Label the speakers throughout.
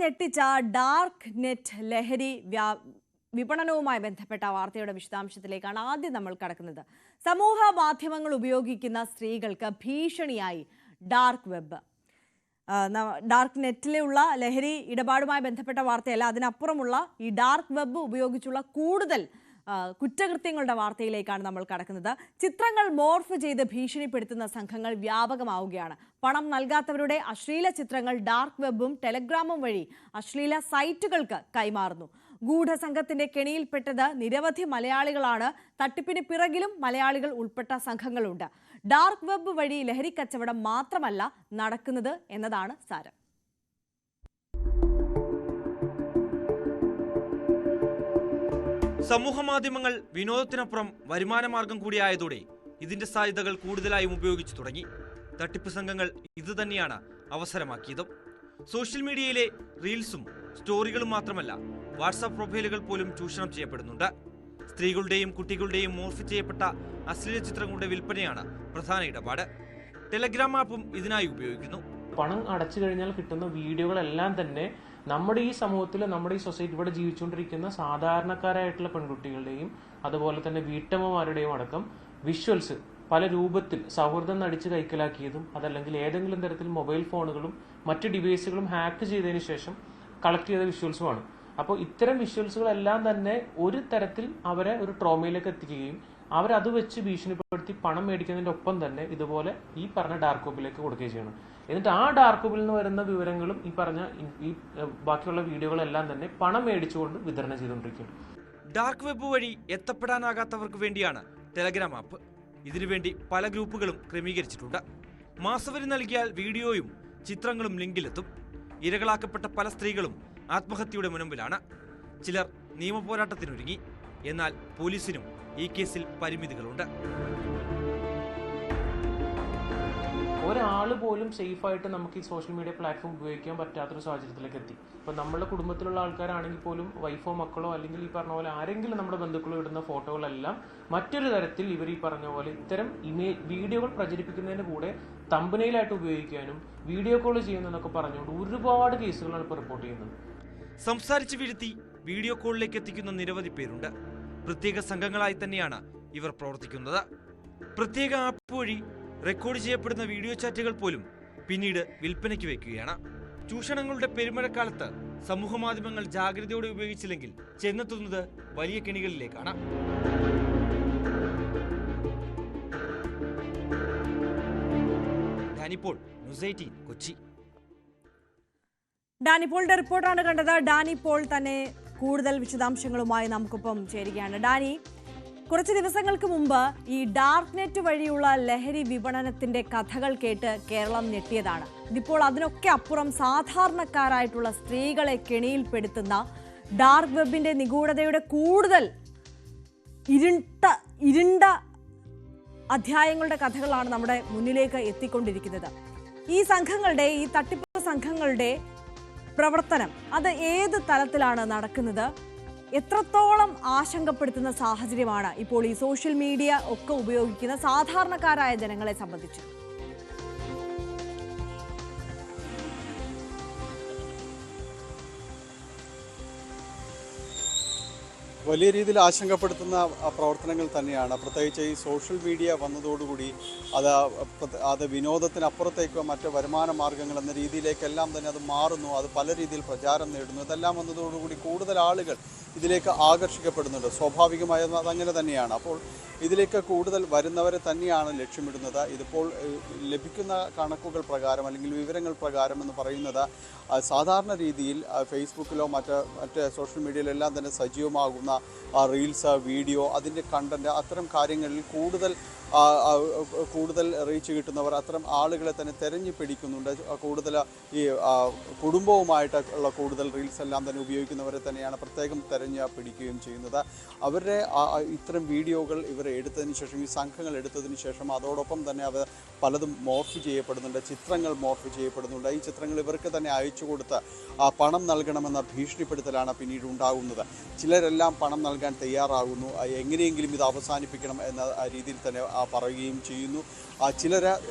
Speaker 1: ഞെട്ടിച്ച dark net ലഹരി വിപണനവുമായി ബന്ധപ്പെട്ട വാർത്തയുടെ വിശദാംശത്തിലേക്കാണ് ആദ്യം നമ്മൾ കടക്കുന്നത്. സമൂഹ മാധ്യമങ്ങൾ ഉപയോഗിക്കുന്ന സ്ത്രീകൾക്ക് ഭീഷണിയായി ഡാർക്ക് വെബ്. ഡാർക്ക് നെറ്റിലുള്ള ലഹരി ഇടപാടുമായി ബന്ധപ്പെട്ട വാർത്തയല്ല, അതിനപ്പുറമുള്ള ഈ ഡാർക്ക് വെബ് ഉപയോഗിച്ചുള്ള കൂടുതൽ കുറ്റകൃത്യങ്ങളുടെ വാർത്തയിലേക്കാണ് നമ്മൾ കടക്കുന്നത്. ചിത്രങ്ങൾ മോർഫ് ചെയ്ത് ഭീഷണിപ്പെടുത്തുന്ന സംഘങ്ങൾ വ്യാപകമാവുകയാണ്. പണം നൽകാത്തവരുടെ അശ്ലീല ചിത്രങ്ങൾ ഡാർക്ക് വെബും ടെലഗ്രാമും വഴി അശ്ലീല സൈറ്റുകൾക്ക് കൈമാറുന്നു. ഗൂഢസംഘത്തിന്റെ കെണിയിൽപ്പെട്ടത് നിരവധി മലയാളികളാണ്. തട്ടിപ്പിന് പിറകിലും മലയാളികൾ ഉൾപ്പെട്ട സംഘങ്ങളുണ്ട്. ഡാർക്ക് വെബ് വഴി ലഹരി കച്ചവടം മാത്രമല്ല നടക്കുന്നത് എന്നതാണ് സാരം.
Speaker 2: സമൂഹമാധ്യമങ്ങൾ വിനോദത്തിനപ്പുറം വരുമാനമാർഗം കൂടിയായതോടെ ഇതിന്റെ സാധ്യതകൾ കൂടുതലായും ഉപയോഗിച്ചു തുടങ്ങി. തട്ടിപ്പ് സംഘങ്ങൾ ഇതുതന്നെയാണ് അവസരമാക്കിയതും. സോഷ്യൽ മീഡിയയിലെ റീൽസും സ്റ്റോറികളും മാത്രമല്ല, വാട്സാപ്പ് പ്രൊഫൈലുകൾ പോലും ചൂഷണം ചെയ്യപ്പെടുന്നുണ്ട്. സ്ത്രീകളുടെയും കുട്ടികളുടെയും മോർഫ് ചെയ്യപ്പെട്ട അശ്ലീല ചിത്രങ്ങളുടെ വിൽപ്പനയാണ് പ്രധാന ഇടപാട്. ടെലഗ്രാം ആപ്പും ഇതിനായി ഉപയോഗിക്കുന്നു.
Speaker 3: പണം അടച്ചു കഴിഞ്ഞാൽ കിട്ടുന്ന വീഡിയോകളെല്ലാം തന്നെ നമ്മുടെ ഈ സമൂഹത്തിൽ, നമ്മുടെ ഈ സൊസൈറ്റി, ഇവിടെ ജീവിച്ചുകൊണ്ടിരിക്കുന്ന സാധാരണക്കാരായിട്ടുള്ള പെൺകുട്ടികളുടെയും അതുപോലെ തന്നെ വീട്ടമ്മമാരുടെയും അടക്കം വിഷ്വൽസ് പല രൂപത്തിൽ സൗഹൃദം നടിച്ച് കൈക്കലാക്കിയതും അതല്ലെങ്കിൽ ഏതെങ്കിലും തരത്തിൽ മൊബൈൽ ഫോണുകളും മറ്റ് ഡിവൈസുകളും ഹാക്ക് ചെയ്തതിന് ശേഷം കളക്ട് ചെയ്ത വിഷ്വൽസുമാണ്. അപ്പോൾ ഇത്തരം വിഷ്വൽസുകളെല്ലാം തന്നെ ഒരു തരത്തിൽ അവരെ ഒരു ട്രോമയിലേക്ക് എത്തിക്കുകയും അവരത് വെച്ച് ഭീഷണിപ്പെടുത്തി പണം മേടിക്കുന്നതിൻ്റെ ഒപ്പം തന്നെ ഇതുപോലെ ഈ പറഞ്ഞ ഡാർക്ക് വെബിലേക്ക് കൊടുക്കുകയും ചെയ്യണം. എന്നിട്ട് ആ ഡാർക്ക് വെബിൽ നിന്ന് വരുന്ന വിവരങ്ങളും ഈ പറഞ്ഞ ഈ ബാക്കിയുള്ള വീഡിയോകളെല്ലാം തന്നെ പണം മേടിച്ചുകൊണ്ട് വിതരണം ചെയ്തുകൊണ്ടിരിക്കുകയാണ്.
Speaker 2: ഡാർക്ക് വെബ് വഴി എത്തപ്പെടാനാകാത്തവർക്ക് വേണ്ടിയാണ് ടെലഗ്രാം ആപ്പ്. ഇതിനുവേണ്ടി പല ഗ്രൂപ്പുകളും ക്രമീകരിച്ചിട്ടുണ്ട്. മാസവരി നൽകിയാൽ വീഡിയോയും ചിത്രങ്ങളും ലിങ്കിലെത്തും. ഇരകളാക്കപ്പെട്ട പല സ്ത്രീകളും ആത്മഹത്യയുടെ മുനമ്പിലാണ്. ചിലർ നിയമപോരാട്ടത്തിനൊരുങ്ങി. എന്നാൽ പോലീസിനും ഈ കേസിൽ പരിമിതികളുണ്ട്.
Speaker 3: ഒരാൾ പോലും സേഫായിട്ട് നമുക്ക് ഈ സോഷ്യൽ മീഡിയ പ്ലാറ്റ്ഫോം ഉപയോഗിക്കാൻ പറ്റാത്തൊരു സാഹചര്യത്തിലേക്ക് എത്തി. ഇപ്പം നമ്മളുടെ കുടുംബത്തിലുള്ള ആൾക്കാരാണെങ്കിൽ പോലും വൈഫോ മക്കളോ അല്ലെങ്കിൽ ഈ പറഞ്ഞ പോലെ ആരെങ്കിലും നമ്മുടെ ബന്ധുക്കളോ ഇടുന്ന ഫോട്ടോകളെല്ലാം മറ്റൊരു തരത്തിൽ ഇവർ ഈ പറഞ്ഞ പോലെ ഇത്തരം വീഡിയോകൾ പ്രചരിപ്പിക്കുന്നതിന് കൂടെ തമ്പനയിലായിട്ട് ഉപയോഗിക്കാനും വീഡിയോ കോൾ ചെയ്യുന്നതെന്നൊക്കെ പറഞ്ഞുകൊണ്ട് ഒരുപാട് കേസുകളാണ് ഇപ്പോൾ റിപ്പോർട്ട് ചെയ്യുന്നത്.
Speaker 2: സംസാരിച്ച് വീഴ്ത്തി വീഡിയോ കോളിലേക്ക് എത്തിക്കുന്ന നിരവധി പേരുണ്ട്. പ്രത്യേക സംഘങ്ങളായി തന്നെയാണ് ഇവർ പ്രവർത്തിക്കുന്നത്. പ്രത്യേക ആപ്പ് വഴി റെക്കോർഡ് ചെയ്യപ്പെടുന്ന വീഡിയോ ചാറ്റുകൾ പോലും പിന്നീട് വിൽപ്പനയ്ക്ക് വയ്ക്കുകയാണ്. ചൂഷണങ്ങളുടെ പെരുമഴക്കാലത്ത് സമൂഹമാധ്യമങ്ങൾ ജാഗ്രതയോടെ ഉപയോഗിച്ചില്ലെങ്കിൽ ചെന്നെത്തുന്നത് വലിയ കെണികളിലേക്കാണ്. ഡാനിപോൾ, ന്യൂസ് 18, കൊച്ചി.
Speaker 1: ഡാനിപോളിന്റെ റിപ്പോർട്ടാണ് കണ്ടത്. ഡാനിപോൾ തന്നെ കൂടുതൽ വിശദാംശങ്ങളുമായി നമുക്കൊപ്പം ചേരുകയാണ്. ഡാനി, കുറച്ച് ദിവസങ്ങൾക്ക് മുമ്പ് ഈ ഡാർക്ക് നെറ്റ് വഴിയുള്ള ലഹരി വിപണനത്തിന്റെ കഥകൾ കേട്ട് കേരളം ഞെട്ടിയതാണ്. ഇതിപ്പോൾ അതിനൊക്കെ അപ്പുറം സാധാരണക്കാരായിട്ടുള്ള സ്ത്രീകളെ കെണിയിൽപ്പെടുത്തുന്ന ഡാർക്ക് വെബിന്റെ നിഗൂഢതയുടെ കൂടുതൽ ഇരുണ്ട അധ്യായങ്ങളുടെ കഥകളാണ് നമ്മുടെ മുന്നിലേക്ക് എത്തിക്കൊണ്ടിരിക്കുന്നത്. ഈ തട്ടിപ്പ് സംഘങ്ങളുടെ പ്രവർത്തനം അത് ഏത് തലത്തിലാണ് നടക്കുന്നത്? എത്രത്തോളം ആശങ്കപ്പെടുത്തുന്ന സാഹചര്യമാണ് ഇപ്പോൾ ഈ സോഷ്യൽ മീഡിയ ഒക്കെ ഉപയോഗിക്കുന്ന സാധാരണക്കാരായ ജനങ്ങളെ സംബന്ധിച്ച്?
Speaker 4: വലിയ രീതിയിൽ ആശങ്കപ്പെടുത്തുന്ന പ്രവർത്തനങ്ങൾ തന്നെയാണ്. പ്രത്യേകിച്ച് ഈ സോഷ്യൽ മീഡിയ വന്നതോടുകൂടി അത് വിനോദത്തിനപ്പുറത്തേക്കോ മറ്റ് വരുമാന മാർഗ്ഗങ്ങൾ എന്ന രീതിയിലേക്കെല്ലാം തന്നെ അത് മാറുന്നു. അത് പല രീതിയിൽ പ്രചാരം നേടുന്നു. ഇതെല്ലാം വന്നതോടുകൂടി കൂടുതൽ ആളുകൾ ഇതിലേക്ക് ആകർഷിക്കപ്പെടുന്നുണ്ട്. സ്വാഭാവികമായും അതങ്ങനെ തന്നെയാണ്. അപ്പോൾ ഇതിലേക്ക് കൂടുതൽ വരുന്നവരെ തന്നെയാണ് ലക്ഷ്യമിടുന്നത്. ഇതിപ്പോൾ ലഭിക്കുന്ന കണക്കുകൾ പ്രകാരം അല്ലെങ്കിൽ വിവരങ്ങൾ പ്രകാരം എന്ന് പറയുന്നത് സാധാരണ രീതിയിൽ ഫേസ്ബുക്കിലോ മറ്റ് സോഷ്യൽ മീഡിയയിലെല്ലാം തന്നെ സജീവമാകുന്ന റീൽസ്, വീഡിയോ, അതിൻ്റെ കണ്ടൻറ്റ്, അത്തരം കാര്യങ്ങളിൽ കൂടുതൽ റീച്ച് കിട്ടുന്നവർ അത്തരം ആളുകളെ തന്നെ തെരഞ്ഞു പിടിക്കുന്നുണ്ട്. കൂടുതൽ ഈ കുടുംബവുമായിട്ടുള്ള കൂടുതൽ റീൽസ് എല്ലാം തന്നെ ഉപയോഗിക്കുന്നവരെ തന്നെയാണ് പ്രത്യേകം തെരഞ്ഞു പിടിക്കുകയും ചെയ്യുന്നത്. അവരുടെ ഇത്തരം വീഡിയോകൾ ഇവർ എടുത്തതിന് ശേഷം, ഈ സംഘങ്ങൾ എടുത്തതിന് ശേഷം അതോടൊപ്പം തന്നെ അവർ പലതും മോർഫ് ചെയ്യപ്പെടുന്നുണ്ട്, ചിത്രങ്ങൾ മോർഫ് ചെയ്യപ്പെടുന്നുണ്ട്. ഈ ചിത്രങ്ങൾ ഇവർക്ക് തന്നെ അയച്ചു കൊടുത്ത് പണം നൽകണമെന്ന ഭീഷണിപ്പെടുത്തലാണ് പിന്നീട് ഉണ്ടാകുന്നത്. ചിലരെല്ലാം പണം നൽകാൻ തയ്യാറാകുന്നു. എങ്ങനെയെങ്കിലും ഇത് അവസാനിപ്പിക്കണം എന്ന രീതിയിൽ തന്നെ പറയുകയും ചെയ്യുന്നു. ചിലർ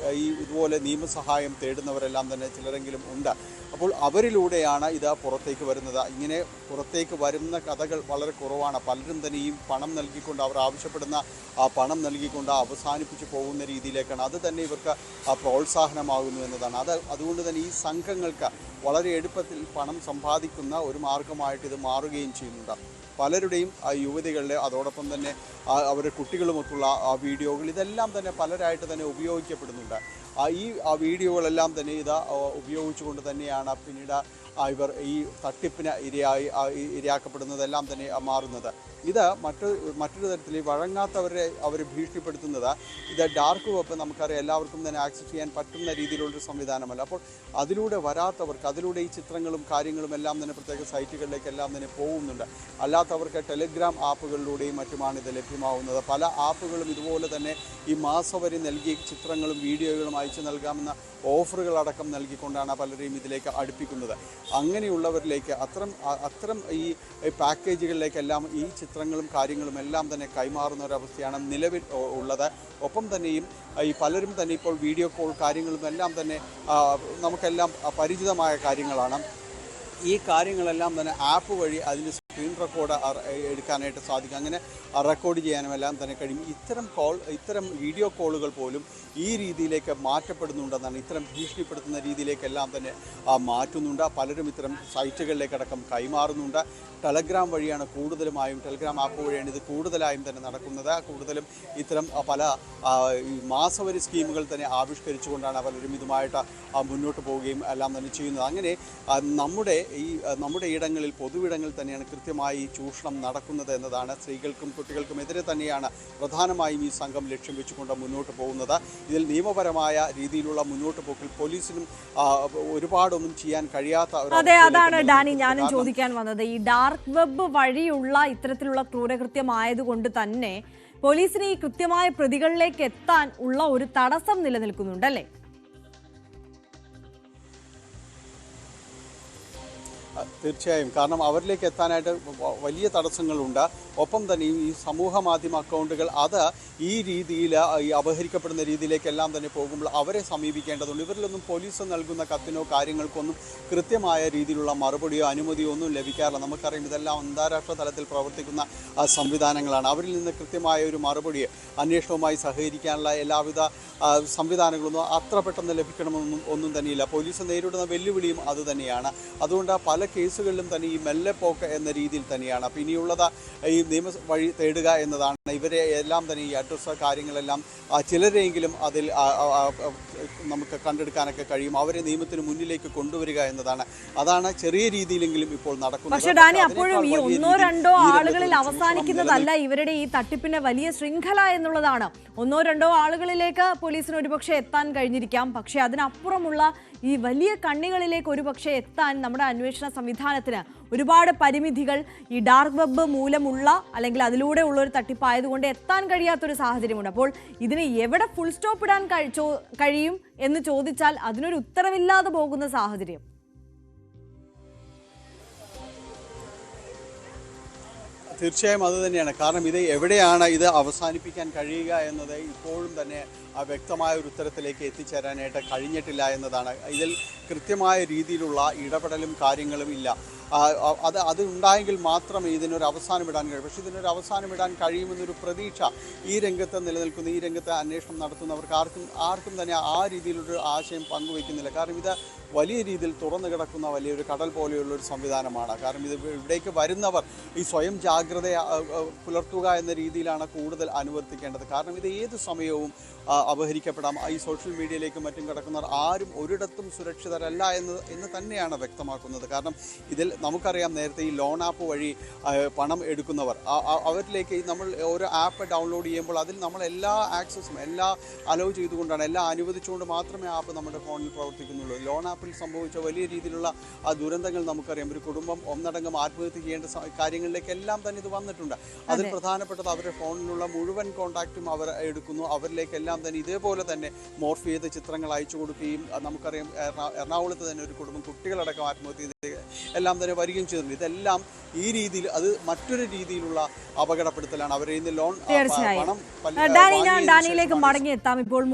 Speaker 4: ഇതുപോലെ നിയമസഹായം തേടുന്നവരെല്ലാം തന്നെ ചിലരെങ്കിലും ഉണ്ട്. അപ്പോൾ അവരിലൂടെയാണ് ഇത് പുറത്തേക്ക് വരുന്നത്. ഇങ്ങനെ പുറത്തേക്ക് വരുന്ന കഥകൾ വളരെ കുറവാണ്. പലരും തന്നെ ഈ പണം നൽകിക്കൊണ്ട്, അവർ ആവശ്യപ്പെടുന്ന ആ പണം നൽകിക്കൊണ്ട് അവസാനിപ്പിച്ച് പോകുന്ന രീതിയിലേക്കാണ്. അത് തന്നെ ഇവർക്ക് പ്രോത്സാഹനമാകുന്നു എന്നതാണ്. അതുകൊണ്ട് തന്നെ ഈ സംഘങ്ങൾക്ക് വളരെ എളുപ്പത്തിൽ പണം സമ്പാദിക്കുന്ന ഒരു മാർഗമായിട്ട് ഇത് മാറുകയും ചെയ്യുന്നുണ്ട്. പലരുടെയും യുവതികളുടെ, അതോടൊപ്പം തന്നെ അവരുടെ കുട്ടികളുമൊത്തുള്ള വീഡിയോകൾ, ഇതെല്ലാം തന്നെ പലരായിട്ട് തന്നെ ഉപയോഗിക്കപ്പെടുന്നുണ്ട്. ഈ വീഡിയോകളെല്ലാം തന്നെ ഇത് ഉപയോഗിച്ചുകൊണ്ട് തന്നെയാണ് പിന്നീട് ഇവർ ഈ തട്ടിപ്പിന് ഇരയാക്കപ്പെടുന്നതെല്ലാം തന്നെ മാറുന്നത്. ഇത് മറ്റൊരു തരത്തിൽ വഴങ്ങാത്തവരെ അവർ ഭീഷണിപ്പെടുത്തുന്നത്, ഇത് ഡാർക്ക് വെബ് നമുക്കറിയാം എല്ലാവർക്കും തന്നെ ആക്സസ് ചെയ്യാൻ പറ്റുന്ന രീതിയിലുള്ളൊരു സംവിധാനമല്ല. അപ്പോൾ അതിലൂടെ വരാത്തവർക്ക്, അതിലൂടെ ഈ ചിത്രങ്ങളും കാര്യങ്ങളും എല്ലാം തന്നെ പ്രത്യേക സൈറ്റുകളിലേക്കെല്ലാം തന്നെ പോകുന്നുണ്ട്. അല്ലാത്തവർക്ക് ടെലിഗ്രാം ആപ്പുകളിലൂടെയും മറ്റുമാണ് ഇത് ലഭ്യമാവുന്നത്. പല ആപ്പുകളും ഇതുപോലെ തന്നെ ഈ മാസവരി നൽകി ചിത്രങ്ങളും വീഡിയോകളും അയച്ചു നൽകാമെന്ന ഓഫറുകളടക്കം നൽകിക്കൊണ്ടാണ് പലരെയും ഇതിലേക്ക് അടുപ്പിക്കുന്നത്. അങ്ങനെയുള്ളവരിലേക്ക് അത്തരം ഈ പാക്കേജുകളിലേക്കെല്ലാം ഈ ചിത്രങ്ങളും കാര്യങ്ങളും എല്ലാം തന്നെ കൈമാറുന്ന ഒരവസ്ഥയാണ് നിലവിൽ ഉള്ളത്. ഒപ്പം തന്നെയും ഈ പലരും തന്നെ ഇപ്പോൾ വീഡിയോ കോൾ കാര്യങ്ങളും എല്ലാം തന്നെ നമുക്കെല്ലാം പരിചിതമായ കാര്യങ്ങളാണ്. ഈ കാര്യങ്ങളെല്ലാം തന്നെ ആപ്പ് വഴി അതിൻ്റെ സ്ക്രീൻ റെക്കോർഡ് എടുക്കാനായിട്ട് സാധിക്കും. അങ്ങനെ റെക്കോർഡ് ചെയ്യാനും എല്ലാം തന്നെ കഴിയും. ഇത്തരം വീഡിയോ കോളുകൾ പോലും ഈ രീതിയിലേക്ക് മാറ്റപ്പെടുന്നുണ്ടെന്നാണ്, ഇത്തരം ഭീഷണിപ്പെടുത്തുന്ന രീതിയിലേക്കെല്ലാം തന്നെ മാറ്റുന്നുണ്ട്. പലരും ഇത്തരം സൈറ്റുകളിലേക്കടക്കം കൈമാറുന്നുണ്ട്. ടെലഗ്രാം വഴിയാണ് കൂടുതലുമായും, ടെലഗ്രാം ആപ്പ് വഴിയാണ് ഇത് കൂടുതലായും തന്നെ നടക്കുന്നത്. കൂടുതലും ഇത്തരം പല മാസവരി സ്കീമുകൾ തന്നെ ആവിഷ്കരിച്ചുകൊണ്ടാണ് പലരും ഇതുമായിട്ട് മുന്നോട്ട് പോവുകയും എല്ലാം തന്നെ ചെയ്യുന്നത്. അങ്ങനെ നമ്മുടെ ഇടങ്ങളിൽ, പൊതുവിടങ്ങളിൽ തന്നെയാണ് കൃത്യമായി ചൂഷണം നടക്കുന്നത് എന്നതാണ്. സ്ത്രീകൾക്കും കുട്ടികൾക്കും എതിരെ തന്നെയാണ് പ്രധാനമായും ഈ സംഘം ലക്ഷ്യം വെച്ചുകൊണ്ട് മുന്നോട്ട് പോകുന്നത്. ഇതിൽ നിയമപരമായ രീതിയിലുള്ള മുന്നോട്ട് പോക്കിൽ പോലീസിനും ഒരുപാടൊന്നും ചെയ്യാൻ കഴിയാത്ത.
Speaker 1: അതെ, അതാണ് ഡാനി ഞാനും ചോദിക്കാൻ വന്നത്. ഈ ഡാർക്ക് വെബ് വഴിയുള്ള ഇത്തരത്തിലുള്ള ക്രൂരകൃത്യമായതുകൊണ്ട് തന്നെ പോലീസിന് ഈ കൃത്യമായ പ്രതികളിലേക്ക് എത്താൻ ഉള്ള ഒരു തടസ്സം നിലനിൽക്കുന്നുണ്ടല്ലേ?
Speaker 4: തീർച്ചയായും. കാരണം അവരിലേക്ക് എത്താനായിട്ട് വലിയ തടസ്സങ്ങളുണ്ട്. ഒപ്പം തന്നെ ഈ സമൂഹ മാധ്യമ അക്കൗണ്ടുകൾ ഈ രീതിയിൽ ഈ അപഹരിക്കപ്പെടുന്ന രീതിയിലേക്കെല്ലാം തന്നെ പോകുമ്പോൾ അവരെ സമീപിക്കേണ്ടതുണ്ട്. ഇവരിലൊന്നും പോലീസ് നൽകുന്ന കത്തിനോ കാര്യങ്ങൾക്കൊന്നും കൃത്യമായ രീതിയിലുള്ള മറുപടിയോ അനുമതിയോ ഒന്നും ലഭിക്കാറില്ല. നമുക്കറിയാം ഇതെല്ലാം അന്താരാഷ്ട്ര തലത്തിൽ പ്രവർത്തിക്കുന്ന സംവിധാനങ്ങളാണ്. അവരിൽ നിന്ന് കൃത്യമായ ഒരു മറുപടി, അന്വേഷണവുമായി സഹകരിക്കാനുള്ള എല്ലാവിധ സംവിധാനങ്ങളൊന്നും അത്ര പെട്ടെന്ന് ലഭിക്കണമെന്നും ഒന്നും തന്നെയില്ല. പോലീസ് നേരിടുന്ന വെല്ലുവിളിയും അതുതന്നെയാണ്. അതുകൊണ്ട് പല കേസുകളിലും തന്നെ ഈ മെല്ലെപ്പോക്ക് എന്ന രീതിയിൽ തന്നെയാണ്. അപ്പോൾ ഇനിയുള്ളത് ഈ നിയമ വഴി തേടുക എന്നതാണ്. ഇവരെ എല്ലാം തന്നെ ഈ അഡ്രസ്സ് കാര്യങ്ങളെല്ലാം ചിലരെങ്കിലും അതിൽ നമുക്ക് കണ്ടെടുക്കാനൊക്കെ കഴിയും. അവരെ നിയമത്തിന് മുന്നിലേക്ക് കൊണ്ടുവരിക എന്നതാണ്. അതാണ് ചെറിയ രീതിയിലെങ്കിലും ഇപ്പോൾ നടക്കുന്നത്.
Speaker 1: പക്ഷേ ഡാനി, അപ്പോഴും ഈ ഒന്നോ രണ്ടോ ആളുകളിൽ അവസാനിക്കുന്നതല്ല ഇവരുടെ ഈ തട്ടിപ്പിന്റെ വലിയ ശൃംഖല എന്നുള്ളതാണ്. ഒന്നോ രണ്ടോ ആളുകളിലേക്ക് പോലീസിന് ഒരുപക്ഷെ എത്താൻ കഴിഞ്ഞിരിക്കാം. പക്ഷേ അതിനപ്പുറമുള്ള ഈ വലിയ കണ്ണികളിലേക്ക് ഒരുപക്ഷെ എത്താൻ നമ്മുടെ അന്വേഷണ സംവിധാനത്തിന് ഒരുപാട് പരിമിതികൾ ഈ ഡാർക്ക് വെബ് മൂലമുള്ള, അല്ലെങ്കിൽ അതിലൂടെ ഉള്ള ഒരു തട്ടിപ്പായതുകൊണ്ട് എത്താൻ കഴിയാത്തൊരു സാഹചര്യമുണ്ട്. അപ്പോൾ ഇതിന് എവിടെ ഫുൾ സ്റ്റോപ്പ് ഇടാൻ കഴിയും എന്ന് ചോദിച്ചാൽ അതിനൊരു ഉത്തരവില്ലാതെ പോകുന്ന സാഹചര്യം.
Speaker 4: തീർച്ചയായും അത് തന്നെയാണ്. കാരണം എവിടെയാണ് ഇത് അവസാനിപ്പിക്കാൻ കഴിയുക എന്നത് ഇപ്പോഴും തന്നെ വ്യക്തമായ ഒരു ഉത്തരത്തിലേക്ക് എത്തിച്ചേരാനായിട്ട് കഴിഞ്ഞിട്ടില്ല എന്നതാണ്. ഇതിൽ കൃത്യമായ രീതിയിലുള്ള ഇടപെടലും കാര്യങ്ങളും ഇല്ല. അത് ഉണ്ടായെങ്കിൽ മാത്രമേ ഇതിനൊരു അവസാനമിടാൻ കഴിയൂ. പക്ഷേ ഇതിനൊരു അവസാനമിടാൻ കഴിയുമെന്നൊരു പ്രതീക്ഷ ഈ രംഗത്ത് നിലനിൽക്കുന്ന, ഈ രംഗത്ത് അന്വേഷണം നടത്തുന്നവർക്ക് ആർക്കും തന്നെ ആ രീതിയിലൊരു ആശയം പങ്കുവയ്ക്കുന്നില്ല. കാരണം ഇത് വലിയ രീതിയിൽ തുറന്നു കിടക്കുന്ന വലിയൊരു കടൽ പോലെയുള്ളൊരു സംവിധാനമാണ്. കാരണം ഇവിടേക്ക് വരുന്നവർ ഈ സ്വയം ജാഗ്രത പുലർത്തുക എന്ന രീതിയിലാണ് കൂടുതൽ അനുവർത്തിക്കേണ്ടത്. കാരണം ഇത് ഏത് സമയവും അപഹരിക്കപ്പെടാം. ഈ സോഷ്യൽ മീഡിയയിലേക്കും മറ്റും കിടക്കുന്നവർ ആരും ഒരിടത്തും സുരക്ഷിതരല്ല എന്ന് തന്നെയാണ് വ്യക്തമാക്കുന്നത്. കാരണം ഇതിൽ നമുക്കറിയാം, നേരത്തെ ഈ ലോൺ ആപ്പ് വഴി പണം എടുക്കുന്നവർ, അവരിലേക്ക് നമ്മൾ ഓരോ ആപ്പ് ഡൗൺലോഡ് ചെയ്യുമ്പോൾ അതിൽ നമ്മൾ എല്ലാ ആക്സസും എല്ലാം അലോ ചെയ്തുകൊണ്ടാണ്, എല്ലാം അനുവദിച്ചുകൊണ്ട് മാത്രമേ ആപ്പ് നമ്മുടെ ഫോണിൽ പ്രവർത്തിക്കുന്നുള്ളൂ. ലോൺ ആപ്പിൽ സംഭവിച്ച വലിയ രീതിയിലുള്ള ദുരന്തങ്ങൾ നമുക്കറിയാം. ഒരു കുടുംബം ഒന്നടങ്കം ആത്മഹത്യ ചെയ്യേണ്ട കാര്യങ്ങളിലേക്കെല്ലാം തന്നെ ഇത് വന്നിട്ടുണ്ട്. അതിൽ പ്രധാനപ്പെട്ടത് അവരുടെ ഫോണിലുള്ള മുഴുവൻ കോൺടാക്റ്റും അവർ എടുക്കുന്നു. അവരിലേക്കെല്ലാം തന്നെ ഇതേപോലെ തന്നെ മോർഫ് ചെയ്ത ചിത്രങ്ങൾ അയച്ചു കൊടുക്കുകയും, നമുക്കറിയാം എറണാകുളത്ത് തന്നെ ഒരു കുടുംബം കുട്ടികളടക്കം ആത്മഹത്യ ചെയ്ത് എല്ലാം തന്നെ വരികയും ചെയ്തിട്ടുണ്ട്. ഇതെല്ലാം ഈ രീതിയിൽ അത് മറ്റൊരു രീതിയിലുള്ള അപകടപ്പെടുത്തലാണ്. അവരെ ഇന്ന് ലോൺ
Speaker 1: ഡാനിയിലേക്ക് മടങ്ങിയെത്താം. ഇപ്പോൾ